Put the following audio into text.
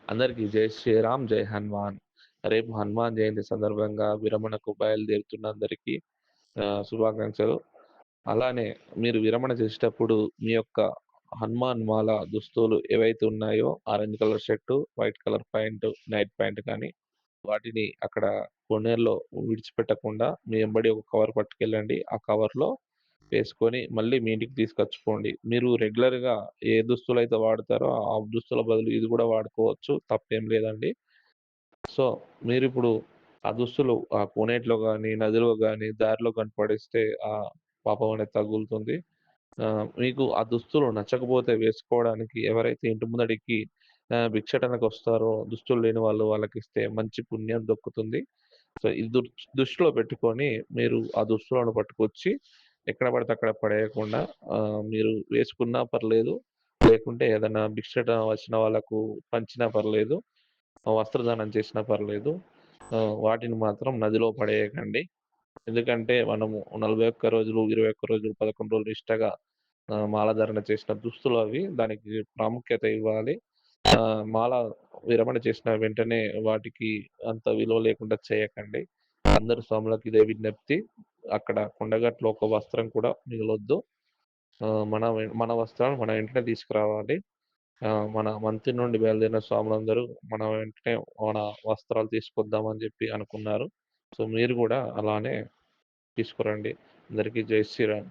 అందరికీ జై శ్రీరామ్, జై హనుమాన్. రేపు హనుమాన్ జయంతి సందర్భంగా విరమణకు బయలుదేరుతున్న అందరికీ శుభాకాంక్షలు. అలానే మీరు విరమణ చేసేటప్పుడు మీ యొక్క హనుమాన్ మాల దుస్తులు ఏవైతే ఉన్నాయో orange colour shirt, white colour pant, night pant కానీ వాటిని అక్కడ కొన్నేరులో విడిచిపెట్టకుండా మీ ఎంబడి ఒక కవర్ పట్టుకెళ్ళండి. ఆ కవర్‌లో వేసుకొని మళ్ళీ మీ ఇంటికి తీసుకొచ్చుకోండి. మీరు రెగ్యులర్‌గా ఏ దుస్తులైతే వాడతారో ఆ దుస్తుల బదులు ఇది గూడా వాడుకోవచ్చు. తప్పేం లేదండి. సో, మీరిప్పుడు ఆ దుస్తులు ఆ కోనేటిలో గాని, నదిలో గాని, దారిలో గాని పడేస్తే పాపం అనేది తగులుతుంది. మీకు ఆ దుస్తులు నచ్చకపోతే వేసుకోవడానికి ఎవరైతే ఇంటి ముందడికి భిక్షాటనకొస్తారో దుస్తులు లేని వాళ్ళకిస్తే మంచి పుణ్యం దొక్కుతుంది. సో, ఇది దృష్టిలో పెట్టుకొని మీరు ఆ దుస్తులను పట్టుకొచ్చి ఎక్కడ పడితే అక్కడ పడేయకుండా మీరు వేసుకున్నా పర్లేదు. లేకుంటే ఏదైనా భిక్షట వచ్చిన వాళ్ళకు పంచినా పర్లేదు. వస్త్రదానం చేసినా పర్లేదు. వాటిని మాత్రం నదిలో పడేయకండి. ఎందుకంటే మనము 41 రోజులు, 21 రోజులు, 11 రోజులు నిష్టగా మాల ధారణ చేసిన దుస్తులవి. దానికి ప్రాముఖ్యత ఇవ్వాలి. మాల విరమణ చేసిన వెంటనే వాటికి అంత విలువ లేకుండా చేయకండి. అందరు స్వాములకు ఇదే విజ్ఞప్తి. అక్కడ కొండగట్టులో ఒక వస్త్రం కూడా మిగలొద్దు. మన వస్త్రాలు మన వెంటనే తీసుకురావాలి. మన మంతి నుండి బయలుదేరిన స్వాములందరూ మన వెంటనే మన వస్త్రాలు తీసుకొద్దామని జెప్పి అనుకున్నారు. సో, మీరు గూడా అలానే తీసుకురండి. అందరికీ జై శ్రీరామ్.